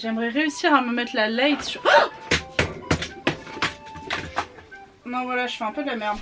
J'aimerais réussir à me mettre la light sur... Oh non voilà, je fais un peu de la merde.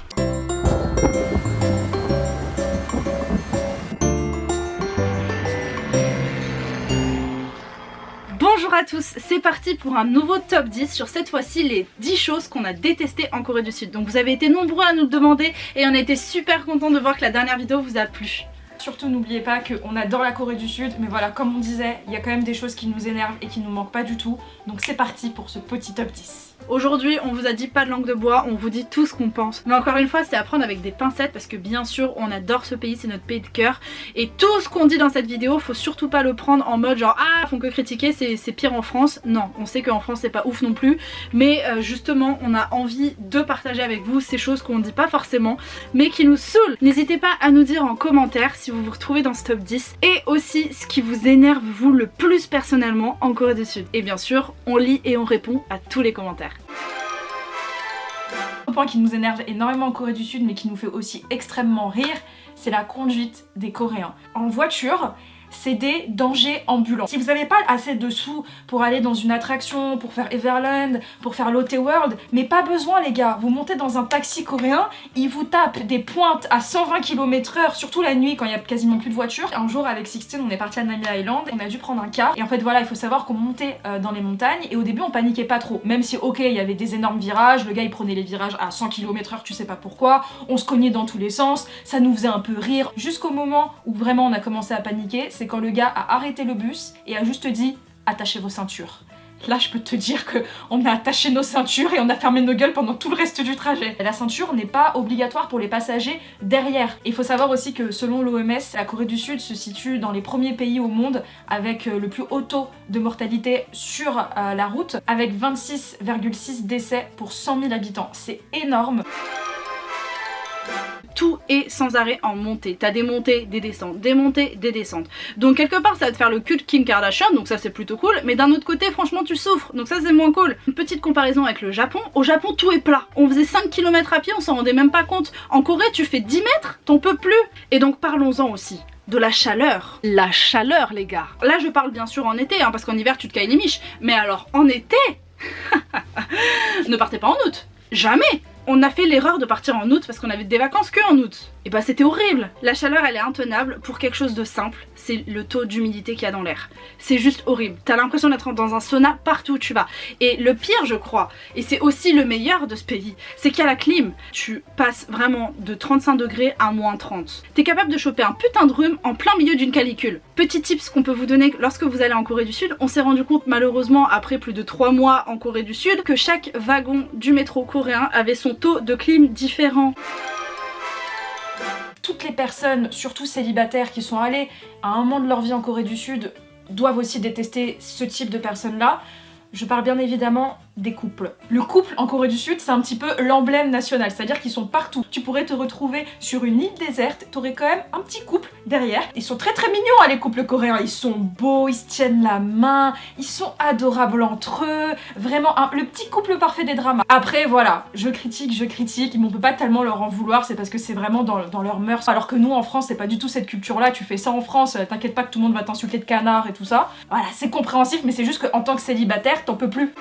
Bonjour à tous, c'est parti pour un nouveau top 10 sur cette fois-ci les 10 choses qu'on a détestées en Corée du Sud. Donc vous avez été nombreux à nous le demander et on a été super contents de voir que la dernière vidéo vous a plu. Surtout n'oubliez pas qu'on adore la Corée du Sud, mais voilà, comme on disait, il y a quand même des choses qui nous énervent et qui nous manquent pas du tout. Donc c'est parti pour ce petit top 10. Aujourd'hui on vous a dit pas de langue de bois, on vous dit tout ce qu'on pense. Mais encore une fois c'est à prendre avec des pincettes parce que bien sûr on adore ce pays, c'est notre pays de cœur. Et tout ce qu'on dit dans cette vidéo, faut surtout pas le prendre en mode genre ah font que critiquer, c'est pire en France. Non, on sait qu'en France c'est pas ouf non plus. Mais justement on a envie de partager avec vous ces choses qu'on dit pas forcément mais qui nous saoulent. N'hésitez pas à nous dire en commentaire si vous vous retrouvez dans ce top 10 et aussi ce qui vous énerve vous le plus personnellement en Corée du Sud. Et bien sûr on lit et on répond à tous les commentaires. Un point qui nous énerve énormément en Corée du Sud mais qui nous fait aussi extrêmement rire, c'est la conduite des Coréens. En voiture, c'est des dangers ambulants. Si vous n'avez pas assez de sous pour aller dans une attraction, pour faire Everland, pour faire Lotte World, mais pas besoin les gars, vous montez dans un taxi coréen, ils vous tapent des pointes à 120 km/h, surtout la nuit quand il y a quasiment plus de voitures. Un jour avec Sixteen, on est parti à Nami Island, on a dû prendre un car, et en fait voilà, il faut savoir qu'on montait dans les montagnes, et au début on paniquait pas trop, même si ok, il y avait des énormes virages, le gars il prenait les virages à 100 km/h, tu sais pas pourquoi, on se cognait dans tous les sens, ça nous faisait un peu rire, jusqu'au moment où vraiment on a commencé à paniquer, c'est quand le gars a arrêté le bus et a juste dit attachez vos ceintures. Là je peux te dire que on a attaché nos ceintures et on a fermé nos gueules pendant tout le reste du trajet. La ceinture n'est pas obligatoire pour les passagers derrière. Il faut savoir aussi que selon l'OMS, la Corée du Sud se situe dans les premiers pays au monde avec le plus haut taux de mortalité sur la route, avec 26,6 décès pour 100 000 habitants. C'est énorme. Tout est sans arrêt en montée. T'as des montées, des descentes, des montées, des descentes. Donc quelque part ça va te faire le cul de Kim Kardashian, donc ça c'est plutôt cool. Mais d'un autre côté franchement tu souffres, donc ça c'est moins cool. Une petite comparaison avec le Japon. Au Japon tout est plat. On faisait 5 km à pied, on s'en rendait même pas compte. En Corée tu fais 10 mètres, t'en peux plus. Et donc parlons-en aussi de la chaleur. La chaleur les gars. Là je parle bien sûr en été, hein, parce qu'en hiver tu te cailles les miches. Mais alors en été ne partez pas en août. Jamais. On a fait l'erreur de partir en août parce qu'on avait des vacances que en août. Et bah c'était horrible. La chaleur elle est intenable pour quelque chose de simple, c'est le taux d'humidité qu'il y a dans l'air. C'est juste horrible. T'as l'impression d'être dans un sauna partout où tu vas. Et le pire je crois, et c'est aussi le meilleur de ce pays, c'est qu'il y a la clim. Tu passes vraiment de 35 degrés à moins 30. T'es capable de choper un putain de rhume en plein milieu d'une canicule. Petit tips qu'on peut vous donner lorsque vous allez en Corée du Sud, on s'est rendu compte malheureusement après plus de 3 mois en Corée du Sud que chaque wagon du métro coréen avait son taux de clim différent. Toutes les personnes, surtout célibataires, qui sont allées à un moment de leur vie en Corée du Sud, doivent aussi détester ce type de personnes-là. Je parle bien évidemment des couples. Le couple en Corée du Sud, c'est un petit peu l'emblème national, c'est-à-dire qu'ils sont partout. Tu pourrais te retrouver sur une île déserte, t'aurais quand même un petit couple derrière. Ils sont très très mignons hein, les couples coréens, ils sont beaux, ils se tiennent la main, ils sont adorables entre eux, vraiment le petit couple parfait des dramas. Après voilà, je critique, mais on peut pas tellement leur en vouloir, c'est parce que c'est vraiment dans leurs mœurs. Alors que nous en France, c'est pas du tout cette culture-là, tu fais ça en France, t'inquiète pas que tout le monde va t'insulter de canard et tout ça. Voilà, c'est compréhensif, mais c'est juste qu'en tant que célibataire, t'en peux plus.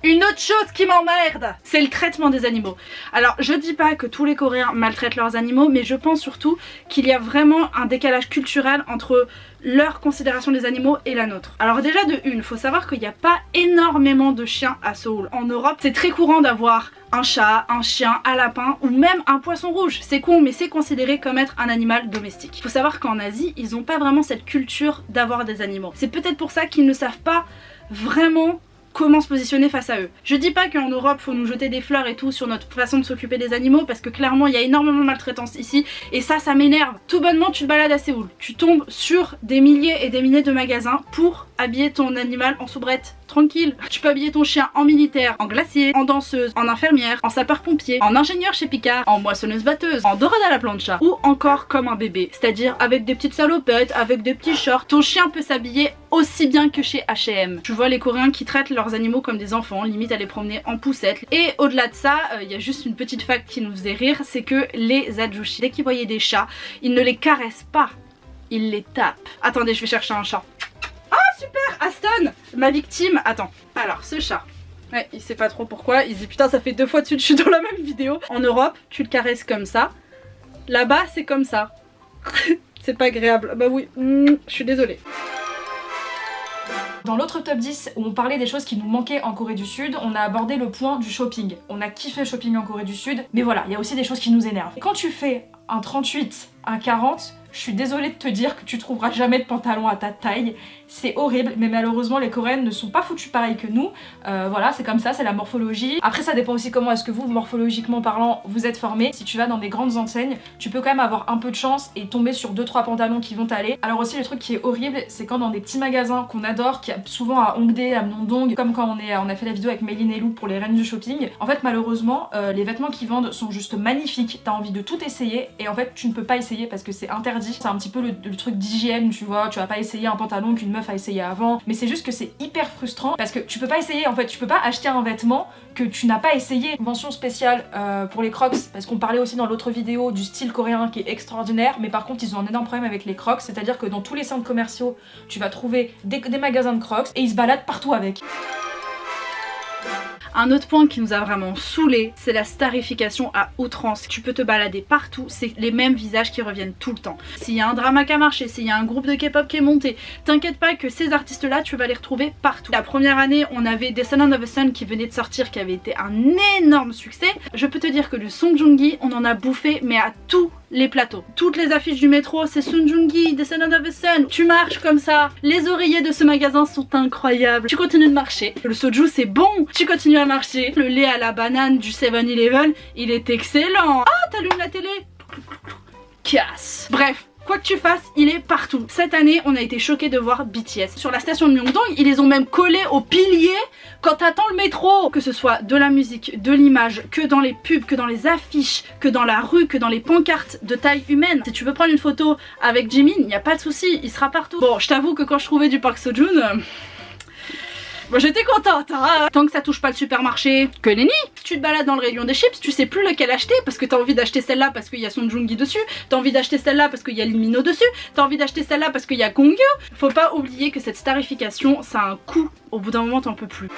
Une autre chose qui m'emmerde, c'est le traitement des animaux. Alors je dis pas que tous les Coréens maltraitent leurs animaux, mais je pense surtout qu'il y a vraiment un décalage culturel entre leur considération des animaux et la nôtre. Alors déjà de une, faut savoir qu'il n'y a pas énormément de chiens à Séoul. En Europe, c'est très courant d'avoir un chat, un chien, un lapin ou même un poisson rouge. C'est con, mais c'est considéré comme être un animal domestique. Faut savoir qu'en Asie, ils n'ont pas vraiment cette culture d'avoir des animaux. C'est peut-être pour ça qu'ils ne savent pas vraiment comment se positionner face à eux. Je dis pas qu'en Europe faut nous jeter des fleurs et tout sur notre façon de s'occuper des animaux parce que clairement il y a énormément de maltraitance ici et ça m'énerve. Tout bonnement tu te balades à Séoul, tu tombes sur des milliers et des milliers de magasins pour habiller ton animal en soubrette. Tranquille, tu peux habiller ton chien en militaire, en glacier, en danseuse, en infirmière, en sapeur-pompier, en ingénieur chez Picard, en moissonneuse-batteuse, en dorade à la plancha ou encore comme un bébé, c'est-à-dire avec des petites salopettes, avec des petits shorts. Ton chien peut s'habiller aussi bien que chez H&M. Tu vois les Coréens qui traitent leurs animaux comme des enfants, limite à les promener en poussette. Et au-delà de ça, il y a juste une petite fact qui nous faisait rire, c'est que les adjushi, dès qu'ils voyaient des chats, ils ne les caressent pas, ils les tapent. Attendez, je vais chercher un chat. Ah super. Aston, ma victime. Attends, alors ce chat. Ouais, il sait pas trop pourquoi, il dit putain ça fait 2 fois de suite que je suis dans la même vidéo. En Europe, tu le caresses comme ça. Là-bas, c'est comme ça. C'est pas agréable. Bah oui, je suis désolée. Dans l'autre top 10 où on parlait des choses qui nous manquaient en Corée du Sud, on a abordé le point du shopping. On a kiffé le shopping en Corée du Sud, mais voilà, il y a aussi des choses qui nous énervent. Quand tu fais un 38, un 40, je suis désolée de te dire que tu trouveras jamais de pantalon à ta taille. C'est horrible, mais malheureusement les Coréennes ne sont pas foutues pareil que nous. Voilà, c'est comme ça, c'est la morphologie. Après ça dépend aussi comment est-ce que vous, morphologiquement parlant, vous êtes formés. Si tu vas dans des grandes enseignes, tu peux quand même avoir un peu de chance et tomber sur 2-3 pantalons qui vont t'aller. Alors aussi le truc qui est horrible, c'est quand dans des petits magasins qu'on adore, qui a souvent à Hongdae, à Myeongdong, comme quand on a fait la vidéo avec Méline et Lou pour les reines du shopping. En fait malheureusement, les vêtements qu'ils vendent sont juste magnifiques. T'as envie de tout essayer et en fait tu ne peux pas essayer parce que c'est interdit. C'est un petit peu le truc d'hygiène, tu vois, tu vas pas essayer un pantalon qu'une meuf a essayé avant, mais c'est juste que c'est hyper frustrant parce que tu peux pas essayer, en fait, tu peux pas acheter un vêtement que tu n'as pas essayé. Mention spéciale pour les Crocs, parce qu'on parlait aussi dans l'autre vidéo du style coréen qui est extraordinaire, mais par contre ils ont un énorme problème avec les Crocs, c'est-à-dire que dans tous les centres commerciaux, tu vas trouver des magasins de Crocs et ils se baladent partout avec. Un autre point qui nous a vraiment saoulé, c'est la starification à outrance. Tu peux te balader partout, c'est les mêmes visages qui reviennent tout le temps. S'il y a un drama qui a marché, s'il y a un groupe de K-pop qui est monté, t'inquiète pas que ces artistes-là, tu vas les retrouver partout. La première année, on avait Descendants of the Sun qui venait de sortir, qui avait été un énorme succès. Je peux te dire que du Song Joong-gi, on en a bouffé, mais à tous les plateaux. Toutes les affiches du métro, c'est Song Joong-gi, Descendants of the Sun. Tu marches comme ça. Les oreillers de ce magasin sont incroyables. Tu continues de marcher. Le soju, c'est bon. Tu continues à marcher. Le lait à la banane du 7-Eleven, il est excellent. Ah, t'allumes la télé. Casse. Bref. Quoi que tu fasses, il est partout. Cette année, on a été choqués de voir BTS. Sur la station de Myeongdong, ils les ont même collés au pilier quand t'attends le métro. Que ce soit de la musique, de l'image, que dans les pubs, que dans les affiches, que dans la rue, que dans les pancartes de taille humaine. Si tu veux prendre une photo avec Jimin, il n'y a pas de souci, il sera partout. Bon, je t'avoue que quand je trouvais du Park Seo-joon... Moi j'étais contente, hein. Tant que ça touche pas le supermarché, que nenni. Tu te balades dans le rayon des chips, tu sais plus lequel acheter parce que t'as envie d'acheter celle-là parce qu'il y a Song Joong-gi dessus, t'as envie d'acheter celle-là parce qu'il y a Lee Min-ho dessus, t'as envie d'acheter celle-là parce qu'il y a Kongyu. Faut pas oublier que cette starification, ça a un coût. Au bout d'un moment, t'en peux plus.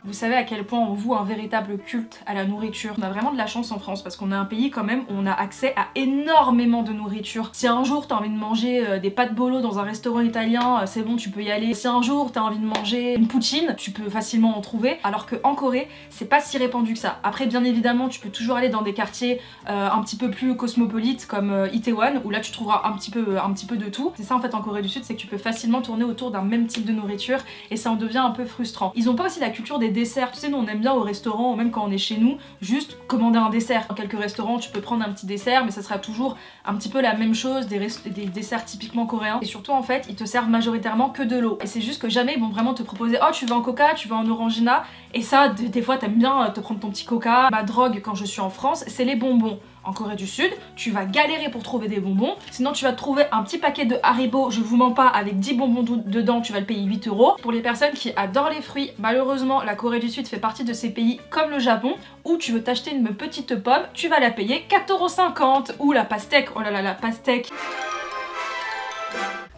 Vous savez à quel point on voue un véritable culte à la nourriture. On a vraiment de la chance en France parce qu'on est un pays quand même où on a accès à énormément de nourriture. Si un jour t'as envie de manger des pâtes bolo dans un restaurant italien, c'est bon, tu peux y aller. Si un jour t'as envie de manger une poutine, tu peux facilement en trouver. Alors qu'en Corée, c'est pas si répandu que ça. Après, bien évidemment, tu peux toujours aller dans des quartiers un petit peu plus cosmopolites comme Itaewon, où là tu trouveras un petit peu de tout. C'est ça en fait en Corée du Sud, c'est que tu peux facilement tourner autour d'un même type de nourriture et ça en devient un peu frustrant. Ils ont pas aussi la culture des desserts. Tu sais, nous on aime bien au restaurant, ou même quand on est chez nous, juste commander un dessert. Dans quelques restaurants, tu peux prendre un petit dessert, mais ça sera toujours un petit peu la même chose, des desserts typiquement coréens. Et surtout, en fait, ils te servent majoritairement que de l'eau. Et c'est juste que jamais ils vont vraiment te proposer, oh, tu veux un coca, tu veux un orangina. Et ça, des fois, t'aimes bien te prendre ton petit coca. Ma drogue, quand je suis en France, c'est les bonbons. En Corée du Sud, tu vas galérer pour trouver des bonbons, sinon tu vas te trouver un petit paquet de Haribo, je vous mens pas, avec 10 bonbons dedans, tu vas le payer 8 €. Pour les personnes qui adorent les fruits, malheureusement la Corée du Sud fait partie de ces pays comme le Japon, où tu veux t'acheter une petite pomme, tu vas la payer 4,50 €. Ou la pastèque, oh là là, la pastèque.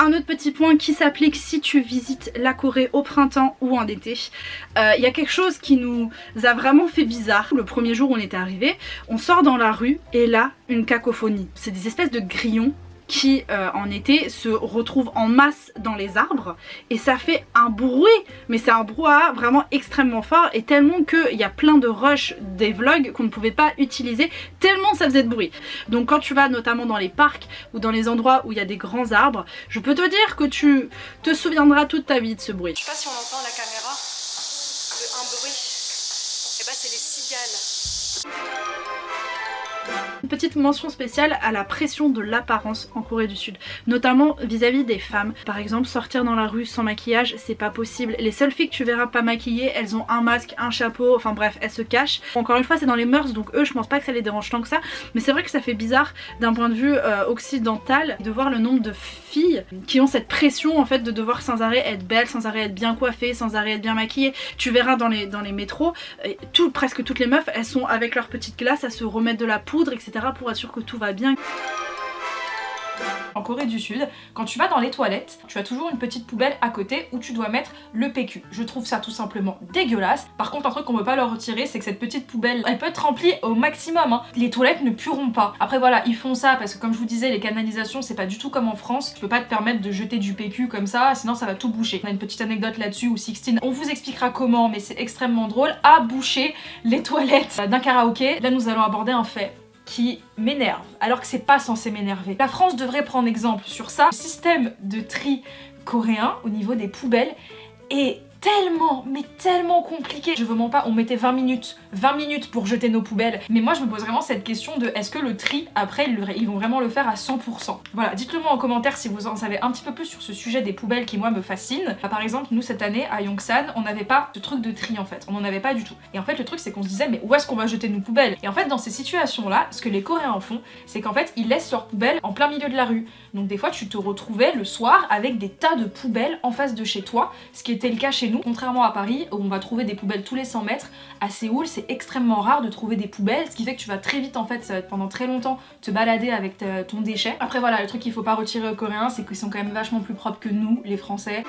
Un autre petit point qui s'applique si tu visites la Corée au printemps ou en été. Il y a quelque chose qui nous a vraiment fait bizarre. Le premier jour où on était arrivé, on sort dans la rue et là, une cacophonie. C'est des espèces de grillons qui en été se retrouvent en masse dans les arbres et ça fait un bruit, mais c'est un brouhaha vraiment extrêmement fort et tellement qu'il y a plein de rushs des vlogs qu'on ne pouvait pas utiliser tellement ça faisait de bruit. Donc quand tu vas notamment dans les parcs ou dans les endroits où il y a des grands arbres, je peux te dire que tu te souviendras toute ta vie de ce bruit. Je sais pas si on entend la caméra, un bruit, et bah c'est les cigales. Une petite mention spéciale à la pression de l'apparence en Corée du Sud, notamment vis-à-vis des femmes. Par exemple, sortir dans la rue sans maquillage, c'est pas possible. Les seules filles que tu verras pas maquillées, elles ont un masque, un chapeau, enfin bref, elles se cachent. Encore une fois, c'est dans les mœurs, donc eux, je pense pas que ça les dérange tant que ça, mais c'est vrai que ça fait bizarre d'un point de vue occidental de voir le nombre de filles qui ont cette pression en fait de devoir sans arrêt être belle, sans arrêt être bien coiffée, sans arrêt être bien maquillée. Tu verras dans les métros, presque toutes les meufs, elles sont avec leur petite glace à se remettre de la poudre, etc. pour être sûr que tout va bien. En Corée du Sud, quand tu vas dans les toilettes, tu as toujours une petite poubelle à côté où tu dois mettre le PQ. Je trouve ça tout simplement dégueulasse. Par contre, un truc qu'on peut pas leur retirer, c'est que cette petite poubelle, elle peut être remplie au maximum, hein. Les toilettes ne pueront pas. Après voilà, ils font ça parce que comme je vous disais, les canalisations, c'est pas du tout comme en France. Tu peux pas te permettre de jeter du PQ comme ça, sinon ça va tout boucher. On a une petite anecdote là-dessus où Sixtine, on vous expliquera comment, mais c'est extrêmement drôle, a bouché les toilettes d'un karaoké. Là, nous allons aborder un fait qui m'énerve, alors que c'est pas censé m'énerver. La France devrait prendre exemple sur ça. Le système de tri coréen au niveau des poubelles est tellement, mais tellement compliqué. Je vous mens pas, on mettait 20 minutes pour jeter nos poubelles. Mais moi je me pose vraiment cette question de est-ce que le tri, après, ils vont vraiment le faire à 100%. Voilà, dites-le moi en commentaire si vous en savez un petit peu plus sur ce sujet des poubelles qui moi me fascine. Par exemple, nous cette année à Yongsan, on n'avait pas de truc de tri en fait, on en avait pas du tout. Et en fait le truc c'est qu'on se disait mais où est-ce qu'on va jeter nos poubelles? Et en fait dans ces situations là, ce que les Coréens en font, c'est qu'en fait ils laissent leurs poubelles en plein milieu de la rue. Donc des fois tu te retrouvais le soir avec des tas de poubelles en face de chez toi, ce qui était le cas chez nous, contrairement à Paris où on va trouver des poubelles tous les 100 mètres. À Séoul c'est extrêmement rare de trouver des poubelles, ce qui fait que tu vas très vite en fait, ça va être pendant très longtemps te balader avec ton déchet. Après voilà, le truc qu'il faut pas retirer aux Coréens, c'est qu'ils sont quand même vachement plus propres que nous, les Français.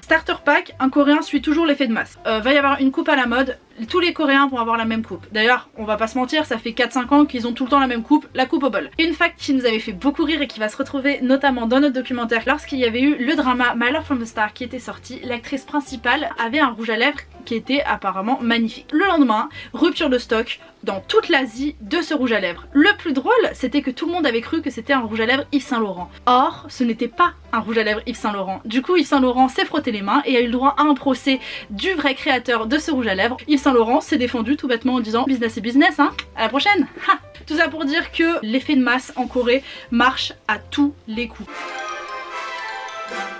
Starter pack, un Coréen suit toujours l'effet de masse. Va y avoir une coupe à la mode, tous les Coréens vont avoir la même coupe. D'ailleurs, on va pas se mentir, ça fait 4-5 ans qu'ils ont tout le temps la même coupe, la coupe au bol. Une fact qui nous avait fait beaucoup rire et qui va se retrouver notamment dans notre documentaire lorsqu'il y avait eu le drama My Love from the Star qui était sorti, l'actrice principale avait un rouge à lèvres qui était apparemment magnifique. Le lendemain, rupture de stock dans toute l'Asie de ce rouge à lèvres. Le plus drôle, c'était que tout le monde avait cru que c'était un rouge à lèvres Yves Saint Laurent. Or, ce n'était pas un rouge à lèvres Yves Saint Laurent. Du coup, Yves Saint Laurent s'est frotté les mains et a eu le droit à un procès du vrai créateur de ce rouge à lèvres. Yves Saint Laurent s'est défendu tout bêtement en disant business c'est business, hein, à la prochaine. Ha. Tout ça pour dire que l'effet de masse en Corée marche à tous les coups.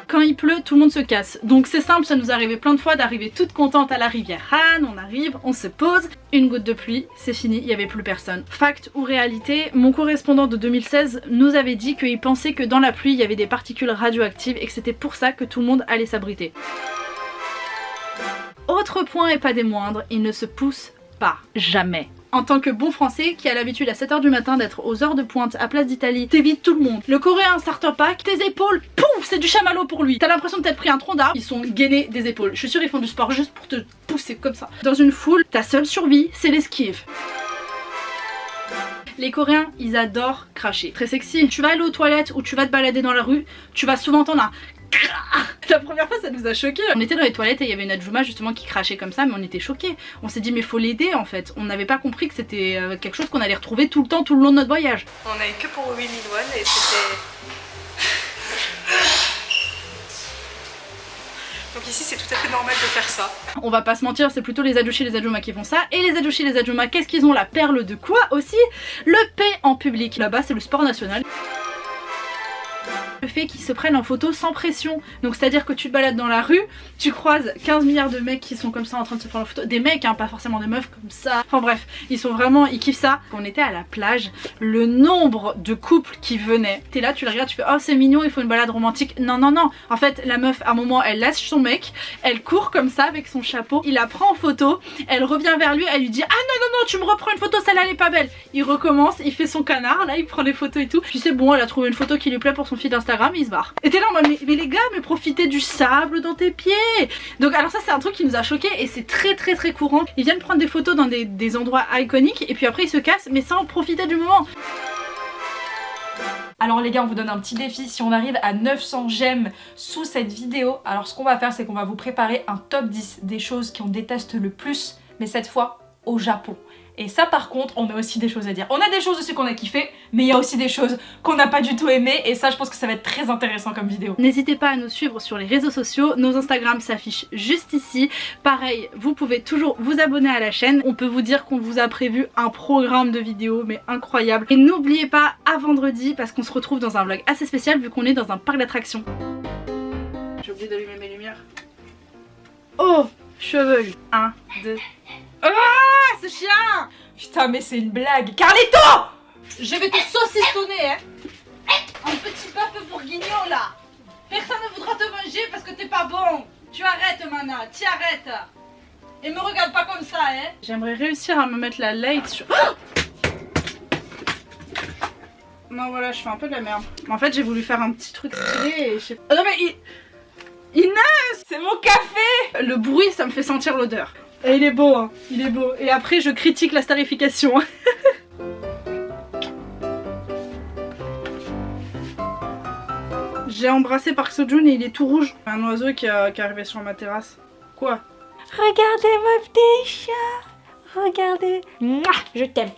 Quand il pleut, tout le monde se casse. Donc c'est simple, ça nous est arrivé plein de fois d'arriver toute contente à la rivière Han, on arrive, on se pose, une goutte de pluie, c'est fini, il n'y avait plus personne. Fact ou réalité, mon correspondant de 2016 nous avait dit qu'il pensait que dans la pluie il y avait des particules radioactives et que c'était pour ça que tout le monde allait s'abriter. Autre point et pas des moindres, il ne se pousse pas, jamais. En tant que bon français qui a l'habitude à 7 h du matin d'être aux heures de pointe à Place d'Italie, t'évites tout le monde. Le Coréen starter pack, tes épaules, pouf, c'est du chamallow pour lui. T'as l'impression de t'être pris un tronc d'arbre, ils sont gainés des épaules. Je suis sûre ils font du sport juste pour te pousser comme ça. Dans une foule, ta seule survie, c'est l'esquive. Les Coréens, ils adorent cracher. Très sexy. Tu vas aller aux toilettes ou tu vas te balader dans la rue, tu vas souvent entendre un... La première fois ça nous a choqués. On était dans les toilettes et il y avait une Adjuma justement qui crachait comme ça, mais on était choqués. On s'est dit mais faut l'aider en fait. On n'avait pas compris que c'était quelque chose qu'on allait retrouver tout le temps, tout le long de notre voyage. On a eu que pour 8000 won et c'était... Donc ici c'est tout à fait normal de faire ça. On va pas se mentir, c'est plutôt les Adouchi et les Adjuma qui font ça. Et les Adouchi et les Adjuma, qu'est-ce qu'ils ont? La perle de quoi aussi? Le paix en public. Là-bas c'est le sport national. Le fait qu'ils se prennent en photo sans pression. Donc c'est à dire que tu te balades dans la rue, tu croises 15 milliards de mecs qui sont comme ça en train de se prendre en photo. Des mecs hein, pas forcément des meufs comme ça. Enfin bref, ils sont vraiment, ils kiffent ça. Quand on était à la plage, le nombre de couples qui venaient, t'es là, tu le regardes, tu fais oh c'est mignon, il faut une balade romantique. Non non non, en fait la meuf à un moment elle lâche son mec, elle court comme ça avec son chapeau, il la prend en photo, elle revient vers lui, elle lui dit ah non non non tu me reprends une photo, celle-là elle est pas belle. Il recommence, il fait son canard, là il prend les photos et tout. Puis c'est bon, elle a trouvé une photo qui lui plaît pour son feed Instagram, il se barre. Et t'es là en mode mais les gars, mais profitez du sable dans tes pieds. Donc alors ça c'est un truc qui nous a choqué et c'est très courant. Ils viennent prendre des photos dans des endroits iconiques et puis après ils se cassent mais sans profiter du moment. Alors les gars, on vous donne un petit défi, si on arrive à 900 j'aime sous cette vidéo, alors ce qu'on va faire c'est qu'on va vous préparer un top 10 des choses qu'on déteste le plus, mais cette fois au Japon. Et ça par contre, on a aussi des choses à dire. On a des choses aussi qu'on a kiffé, mais il y a aussi des choses qu'on n'a pas du tout aimé. Et ça, je pense que ça va être très intéressant comme vidéo. N'hésitez pas à nous suivre sur les réseaux sociaux. Nos Instagram s'affichent juste ici. Pareil, vous pouvez toujours vous abonner à la chaîne. On peut vous dire qu'on vous a prévu un programme de vidéos, mais incroyable. Et n'oubliez pas, à vendredi, parce qu'on se retrouve dans un vlog assez spécial, vu qu'on est dans un parc d'attractions. J'ai oublié d'allumer mes lumières. Oh, cheveux. 1, 2... Ah, ce chien! Putain, mais c'est une blague. Carlito! Je vais te saucissonner, hein! Un petit bœuf bourguignon là! Personne ne voudra te manger parce que t'es pas bon! Tu arrêtes, Mana, tu arrêtes! Et me regarde pas comme ça, hein! J'aimerais réussir à me mettre la light sur. Oh Non, voilà, je fais un peu de la merde. En fait, j'ai voulu faire un petit truc stylé et je sais... Oh non mais Inès, C'est mon café! le bruit, ça me fait sentir l'odeur. Et il est beau, hein. Il est beau. Et après, je critique la starification. J'ai embrassé Park Seo-joon et il est tout rouge. Un oiseau qui est arrivé sur ma terrasse. Quoi? Regardez mon petit chat! Regardez! Mouah, je t'aime!